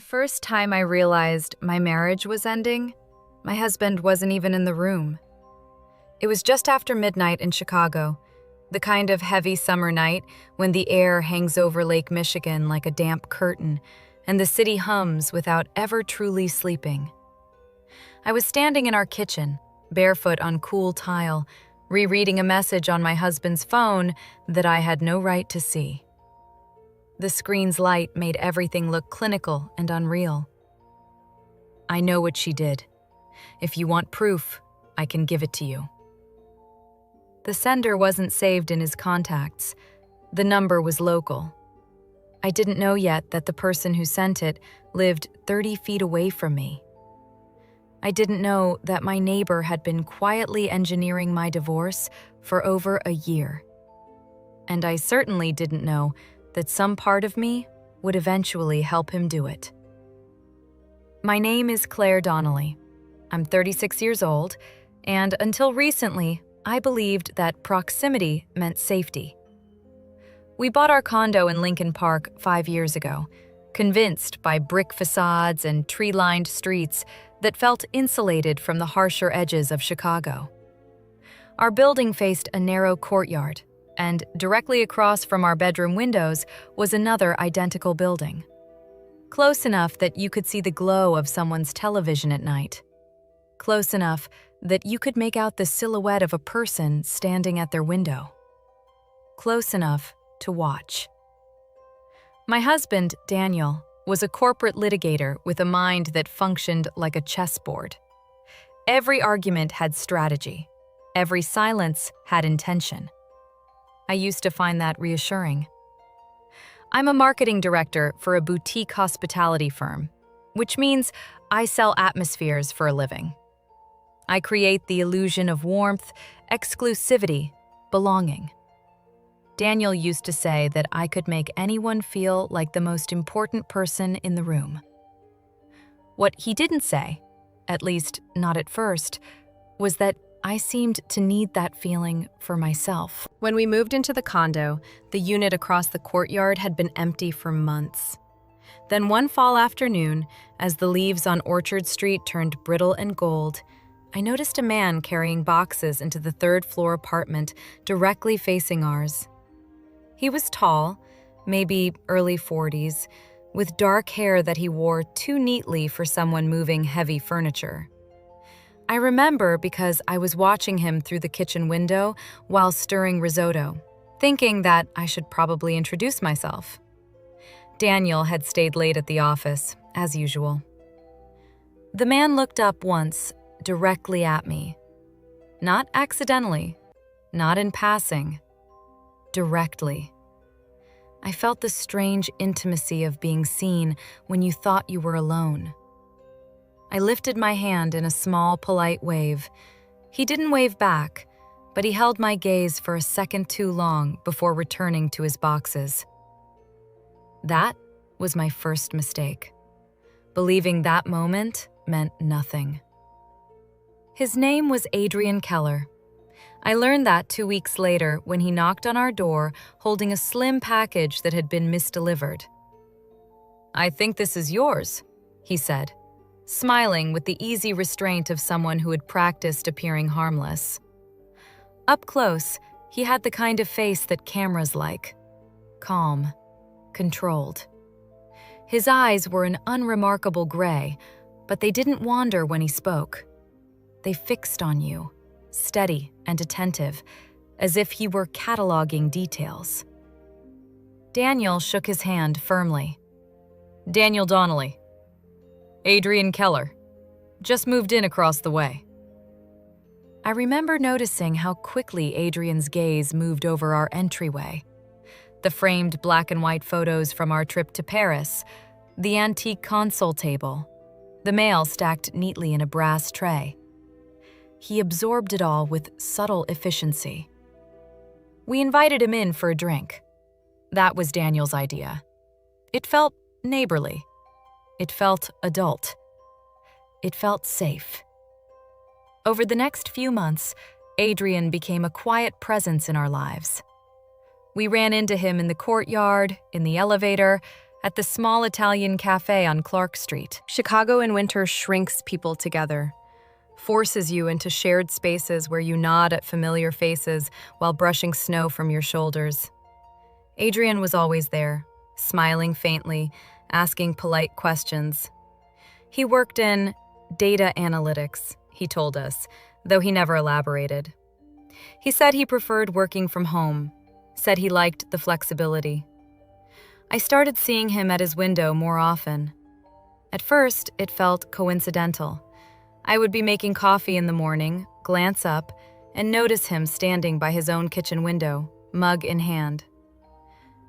first time I realized my marriage was ending, my husband wasn't even in the room. It was just after midnight in Chicago, the kind of heavy summer night when the air hangs over Lake Michigan like a damp curtain and the city hums without ever truly sleeping. I was standing in our kitchen, barefoot on cool tile, rereading a message on my husband's phone that I had no right to see. The screen's light made everything look clinical and unreal. "I know what she did. If you want proof, I can give it to you." The sender wasn't saved in his contacts. The number was local. I didn't know yet that the person who sent it lived 30 feet away from me. I didn't know that my neighbor had been quietly engineering my divorce for over a year. And I certainly didn't know that some part of me would eventually help him do it. My name is Claire Donnelly. I'm 36 years old, and until recently, I believed that proximity meant safety. We bought our condo in Lincoln Park 5 years ago, convinced by brick facades and tree-lined streets that felt insulated from the harsher edges of Chicago. Our building faced a narrow courtyard, and directly across from our bedroom windows was another identical building. Close enough that you could see the glow of someone's television at night. Close enough that you could make out the silhouette of a person standing at their window. Close enough to watch. My husband, Daniel, was a corporate litigator with a mind that functioned like a chessboard. Every argument had strategy. Every silence had intention. I used to find that reassuring. I'm a marketing director for a boutique hospitality firm, which means I sell atmospheres for a living. I create the illusion of warmth, exclusivity, belonging. Daniel used to say that I could make anyone feel like the most important person in the room. What he didn't say, at least not at first, was that I seemed to need that feeling for myself. When we moved into the condo, the unit across the courtyard had been empty for months. Then one fall afternoon, as the leaves on Orchard Street turned brittle and gold, I noticed a man carrying boxes into the third-floor apartment directly facing ours. He was tall, maybe early 40s, with dark hair that he wore too neatly for someone moving heavy furniture. I remember because I was watching him through the kitchen window while stirring risotto, thinking that I should probably introduce myself. Daniel had stayed late at the office, as usual. The man looked up once, directly at me. Not accidentally, not in passing, directly. I felt the strange intimacy of being seen when you thought you were alone. I lifted my hand in a small, polite wave. He didn't wave back, but he held my gaze for a second too long before returning to his boxes. That was my first mistake. Believing that moment meant nothing. His name was Adrian Keller. I learned that 2 weeks later when he knocked on our door holding a slim package that had been misdelivered. "I think this is yours," he said, smiling with the easy restraint of someone who had practiced appearing harmless. Up close, he had the kind of face that cameras like. Calm, controlled. His eyes were an unremarkable gray, but they didn't wander when he spoke. They fixed on you, steady and attentive, as if he were cataloging details. Daniel shook his hand firmly. "Daniel Donnelly. Adrian Keller. Just moved in across the way." I remember noticing how quickly Adrian's gaze moved over our entryway. The framed black and white photos from our trip to Paris, the antique console table, the mail stacked neatly in a brass tray. He absorbed it all with subtle efficiency. We invited him in for a drink. That was Daniel's idea. It felt neighborly. It felt adult. It felt safe. Over the next few months, Adrian became a quiet presence in our lives. We ran into him in the courtyard, in the elevator, at the small Italian cafe on Clark Street. Chicago in winter shrinks people together, forces you into shared spaces where you nod at familiar faces while brushing snow from your shoulders. Adrian was always there, smiling faintly, asking polite questions. He worked in data analytics, he told us, though he never elaborated. He said he preferred working from home, said he liked the flexibility. I started seeing him at his window more often. At first, it felt coincidental. I would be making coffee in the morning, glance up, and notice him standing by his own kitchen window, mug in hand.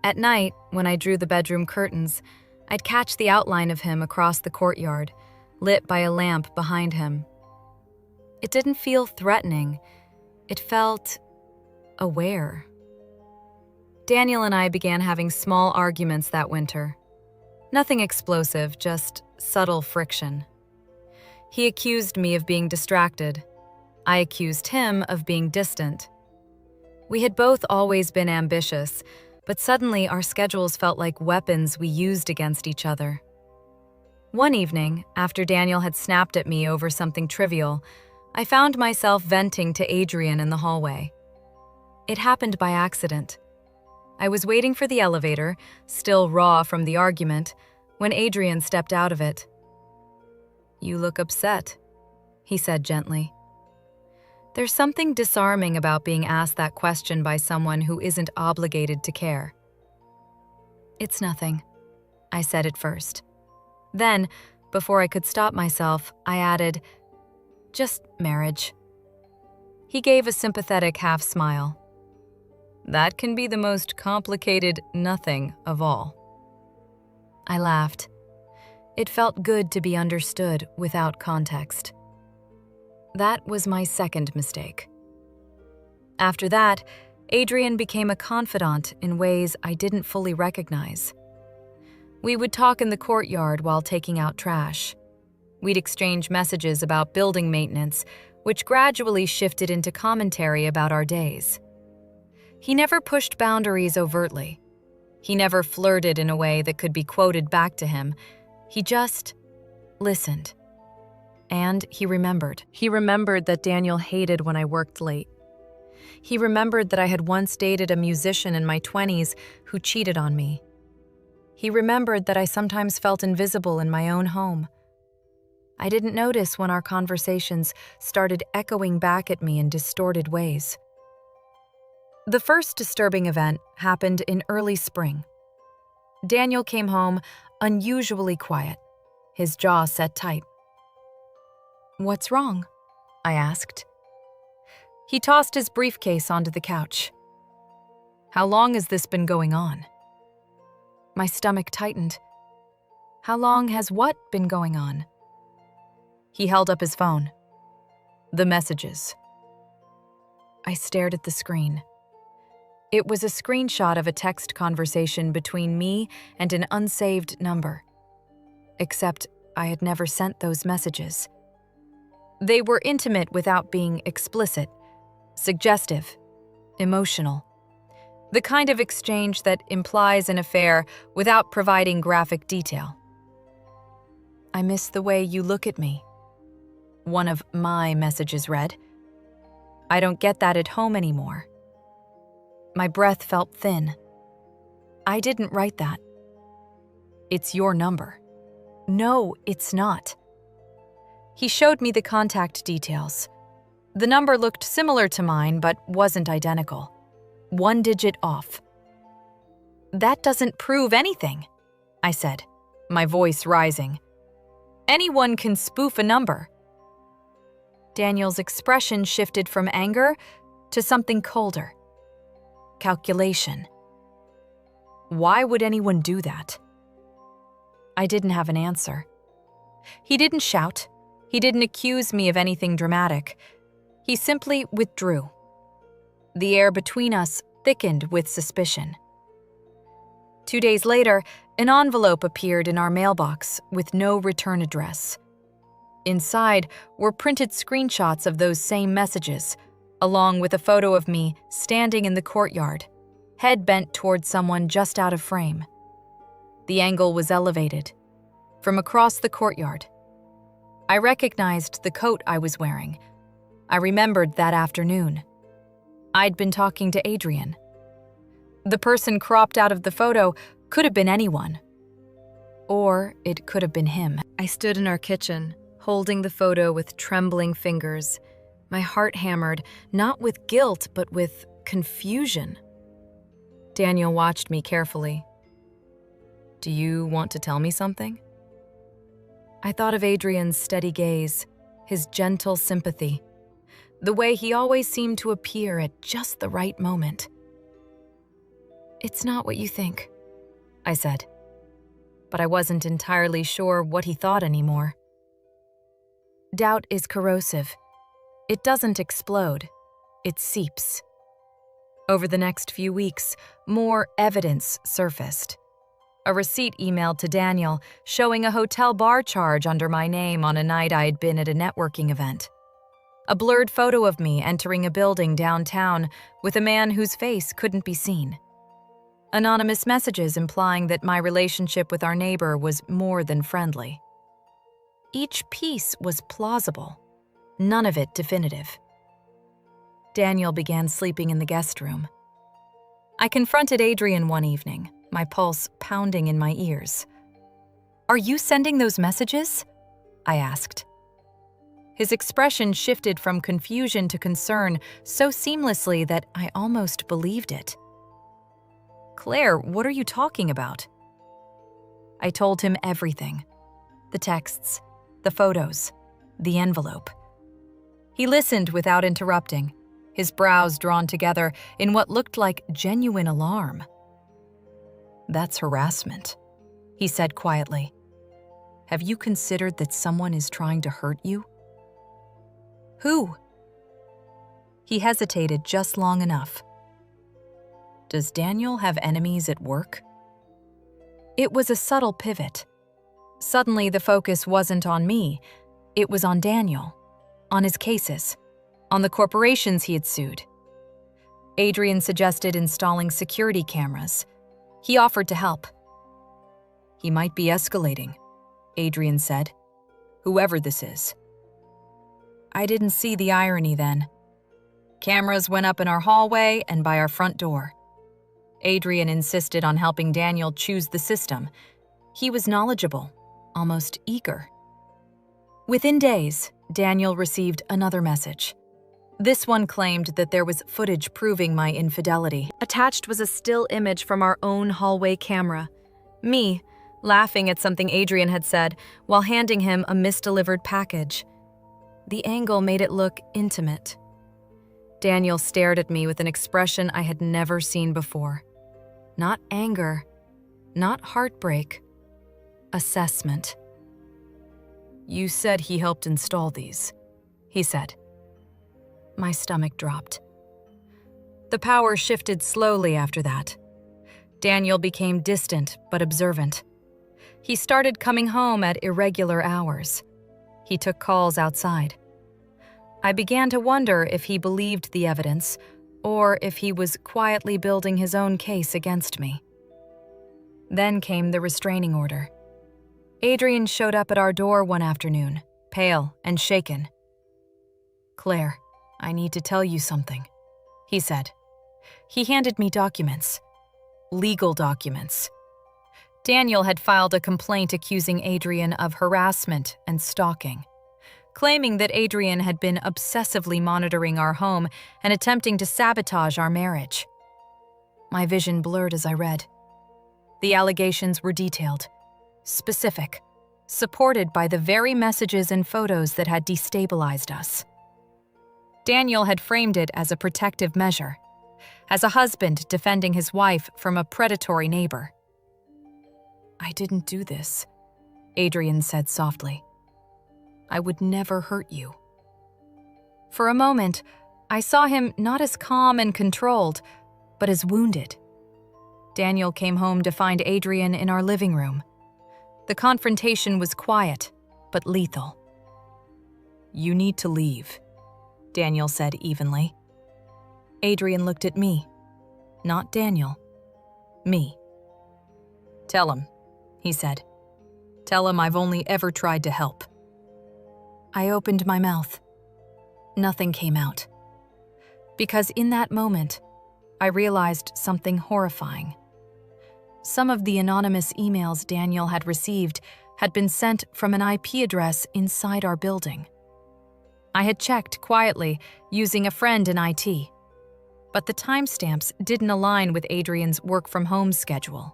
At night, when I drew the bedroom curtains, I'd catch the outline of him across the courtyard, lit by a lamp behind him. It didn't feel threatening. It felt aware. Daniel and I began having small arguments that winter. Nothing explosive, just subtle friction. He accused me of being distracted. I accused him of being distant. We had both always been ambitious, but suddenly our schedules felt like weapons we used against each other. One evening, after Daniel had snapped at me over something trivial, I found myself venting to Adrian in the hallway. It happened by accident. I was waiting for the elevator, still raw from the argument, when Adrian stepped out of it. "You look upset," he said gently. There's something disarming about being asked that question by someone who isn't obligated to care. "It's nothing," I said at first. Then, before I could stop myself, I added, "Just marriage." He gave a sympathetic half smile. "That can be the most complicated nothing of all." I laughed. It felt good to be understood without context. That was my second mistake. After that, Adrian became a confidant in ways I didn't fully recognize. We would talk in the courtyard while taking out trash. We'd exchange messages about building maintenance, which gradually shifted into commentary about our days. He never pushed boundaries overtly. He never flirted in a way that could be quoted back to him. He just listened. And he remembered. He remembered that Daniel hated when I worked late. He remembered that I had once dated a musician in my 20s who cheated on me. He remembered that I sometimes felt invisible in my own home. I didn't notice when our conversations started echoing back at me in distorted ways. The first disturbing event happened in early spring. Daniel came home unusually quiet, his jaw set tight. "What's wrong?" I asked. He tossed his briefcase onto the couch. "How long has this been going on?" My stomach tightened. How long has what been going on? He held up his phone. "The messages." I stared at the screen. It was a screenshot of a text conversation between me and an unsaved number. Except I had never sent those messages. They were intimate without being explicit, suggestive, emotional. The kind of exchange that implies an affair without providing graphic detail. "I miss the way you look at me," one of my messages read. "I don't get that at home anymore." My breath felt thin. "I didn't write that." "It's your number." "No, it's not." He showed me the contact details. The number looked similar to mine, but wasn't identical. 1 digit off. "That doesn't prove anything," I said, my voice rising. "Anyone can spoof a number." Daniel's expression shifted from anger to something colder. Calculation. Why would anyone do that? I didn't have an answer. He didn't shout. He didn't accuse me of anything dramatic. He simply withdrew. The air between us thickened with suspicion. 2 days later, an envelope appeared in our mailbox with no return address. Inside were printed screenshots of those same messages, along with a photo of me standing in the courtyard, head bent toward someone just out of frame. The angle was elevated, from across the courtyard. I recognized the coat I was wearing. I remembered that afternoon. I'd been talking to Adrian. The person cropped out of the photo could have been anyone. Or it could have been him. I stood in our kitchen, holding the photo with trembling fingers, my heart hammered, not with guilt, but with confusion. Daniel watched me carefully. "Do you want to tell me something?" I thought of Adrian's steady gaze, his gentle sympathy, the way he always seemed to appear at just the right moment. "It's not what you think," I said, but I wasn't entirely sure what he thought anymore. Doubt is corrosive. It doesn't explode, it seeps. Over the next few weeks, more evidence surfaced. A receipt emailed to Daniel showing a hotel bar charge under my name on a night I had been at a networking event. A blurred photo of me entering a building downtown with a man whose face couldn't be seen. Anonymous messages implying that my relationship with our neighbor was more than friendly. Each piece was plausible, none of it definitive. Daniel began sleeping in the guest room. I confronted Adrian one evening, my pulse pounding in my ears. "Are you sending those messages?" I asked. His expression shifted from confusion to concern so seamlessly that I almost believed it. "Claire, what are you talking about?" I told him everything. The texts, the photos, the envelope. He listened without interrupting, his brows drawn together in what looked like genuine alarm. "That's harassment," he said quietly. "Have you considered that someone is trying to hurt you?" "Who?" He hesitated just long enough. "Does Daniel have enemies at work?" It was a subtle pivot. Suddenly the focus wasn't on me, it was on Daniel, on his cases, on the corporations he had sued. Adrian suggested installing security cameras. He offered to help. "He might be escalating," Adrian said, "whoever this is." I didn't see the irony then. Cameras went up in our hallway and by our front door. Adrian insisted on helping Daniel choose the system. He was knowledgeable, almost eager. Within days, Daniel received another message. This one claimed that there was footage proving my infidelity. Attached was a still image from our own hallway camera. Me, laughing at something Adrian had said while handing him a misdelivered package. The angle made it look intimate. Daniel stared at me with an expression I had never seen before. Not anger, not heartbreak, assessment. "You said he helped install these," he said. My stomach dropped. The power shifted slowly after that. Daniel became distant but observant. He started coming home at irregular hours. He took calls outside. I began to wonder if he believed the evidence or if he was quietly building his own case against me. Then came the restraining order. Adrian showed up at our door one afternoon, pale and shaken. "Claire, I need to tell you something," he said. He handed me documents. Legal documents. Daniel had filed a complaint accusing Adrian of harassment and stalking, claiming that Adrian had been obsessively monitoring our home and attempting to sabotage our marriage. My vision blurred as I read. The allegations were detailed, specific, supported by the very messages and photos that had destabilized us. Daniel had framed it as a protective measure, as a husband defending his wife from a predatory neighbor. "I didn't do this," Adrian said softly. "I would never hurt you." For a moment, I saw him not as calm and controlled, but as wounded. Daniel came home to find Adrian in our living room. The confrontation was quiet, but lethal. "You need to leave," Daniel said evenly. Adrian looked at me. Not Daniel. Me. "Tell him," he said. "Tell him I've only ever tried to help." I opened my mouth. Nothing came out. Because in that moment, I realized something horrifying. Some of the anonymous emails Daniel had received had been sent from an IP address inside our building. I had checked quietly using a friend in IT, but the timestamps didn't align with Adrian's work-from-home schedule.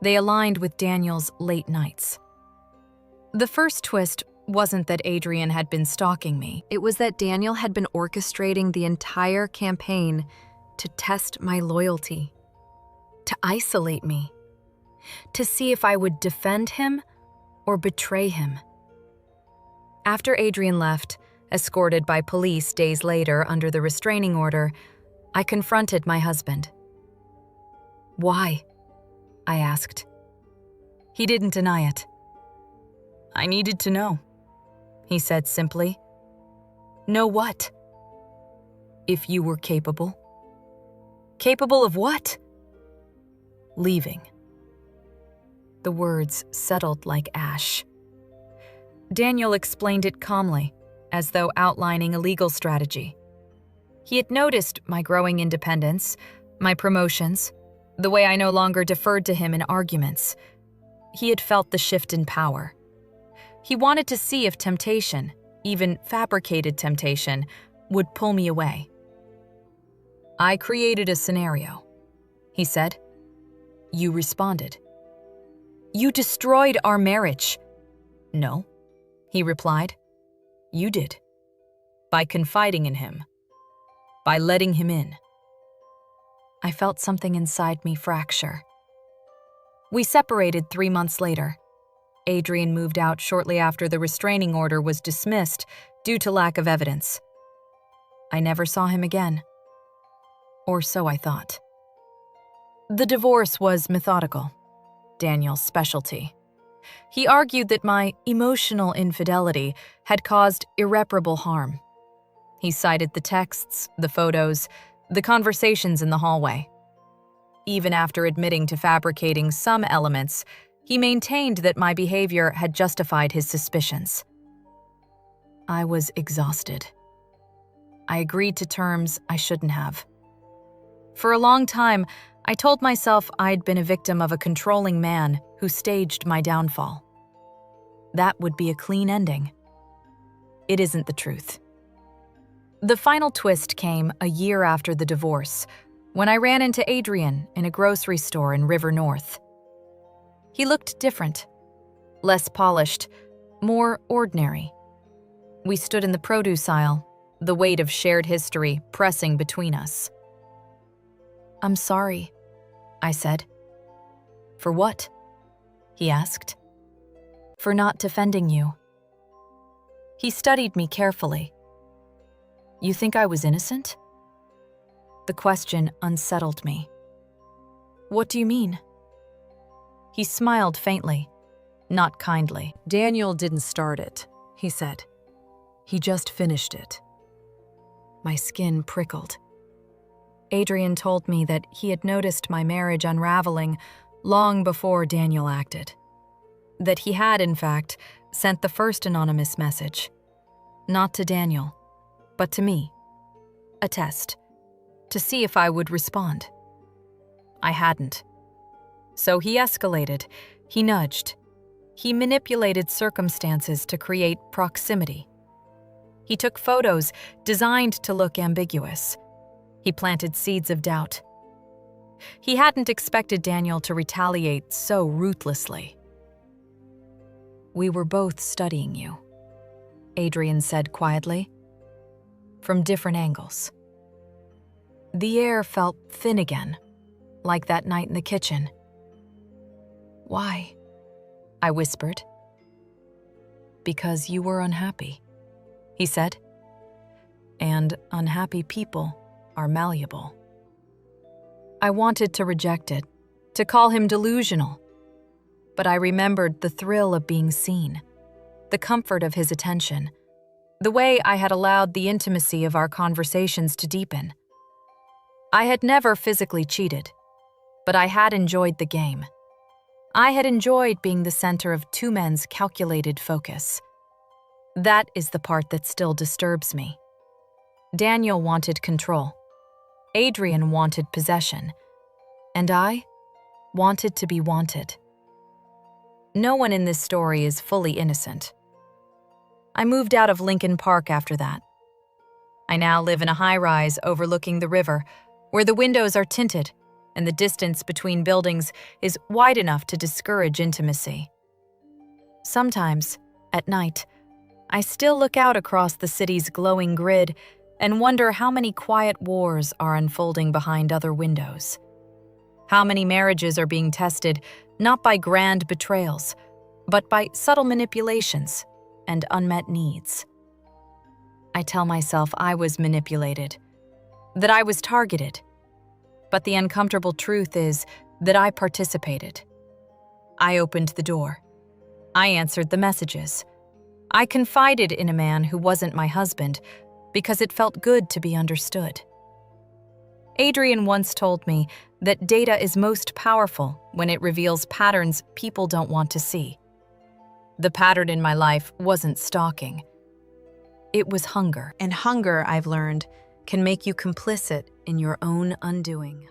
They aligned with Daniel's late nights. The first twist wasn't that Adrian had been stalking me. It was that Daniel had been orchestrating the entire campaign to test my loyalty, to isolate me, to see if I would defend him or betray him. After Adrian left, escorted by police days later under the restraining order, I confronted my husband. "Why?" I asked. He didn't deny it. "I needed to know," he said simply. "Know what?" "If you were capable." "Capable of what?" "Leaving." The words settled like ash. Daniel explained it calmly, as though outlining a legal strategy. He had noticed my growing independence, my promotions, the way I no longer deferred to him in arguments. He had felt the shift in power. He wanted to see if temptation, even fabricated temptation, would pull me away. "I created a scenario," he said. "You responded. You destroyed our marriage." "No," he replied. "You did. By confiding in him. By letting him in." I felt something inside me fracture. We separated 3 months later. Adrian moved out shortly after the restraining order was dismissed due to lack of evidence. I never saw him again. Or so I thought. The divorce was methodical, Daniel's specialty. He argued that my emotional infidelity had caused irreparable harm. He cited the texts, the photos, the conversations in the hallway. Even after admitting to fabricating some elements, he maintained that my behavior had justified his suspicions. I was exhausted. I agreed to terms I shouldn't have. For a long time, I told myself I'd been a victim of a controlling man who staged my downfall. That would be a clean ending. It isn't the truth. The final twist came a year after the divorce, when I ran into Adrian in a grocery store in River North. He looked different, less polished, more ordinary. We stood in the produce aisle, the weight of shared history pressing between us. "I'm sorry," I said. "For what?" he asked. "For not defending you." He studied me carefully. "You think I was innocent?" The question unsettled me. "What do you mean?" He smiled faintly, not kindly. "Daniel didn't start it," he said. "He just finished it." My skin prickled. Adrian told me that he had noticed my marriage unraveling long before Daniel acted. That he had, in fact, sent the first anonymous message. Not to Daniel, but to me. A test, to see if I would respond. I hadn't. So he escalated, he nudged. He manipulated circumstances to create proximity. He took photos designed to look ambiguous. He planted seeds of doubt. He hadn't expected Daniel to retaliate so ruthlessly. "We were both studying you," Adrian said quietly, "from different angles." The air felt thin again, like that night in the kitchen. "Why?" I whispered. "Because you were unhappy," he said. "And unhappy people are malleable." I wanted to reject it, to call him delusional. But I remembered the thrill of being seen, the comfort of his attention, the way I had allowed the intimacy of our conversations to deepen. I had never physically cheated, but I had enjoyed the game. I had enjoyed being the center of two men's calculated focus. That is the part that still disturbs me. Daniel wanted control. Adrian wanted possession. And I wanted to be wanted. No one in this story is fully innocent. I moved out of Lincoln Park after that. I now live in a high-rise overlooking the river, where the windows are tinted and the distance between buildings is wide enough to discourage intimacy. Sometimes, at night, I still look out across the city's glowing grid and wonder how many quiet wars are unfolding behind other windows. How many marriages are being tested not by grand betrayals, but by subtle manipulations and unmet needs. I tell myself I was manipulated, that I was targeted, but the uncomfortable truth is that I participated. I opened the door. I answered the messages. I confided in a man who wasn't my husband because it felt good to be understood. Adrian once told me that data is most powerful when it reveals patterns people don't want to see. The pattern in my life wasn't stalking. It was hunger. And hunger, I've learned, can make you complicit in your own undoing.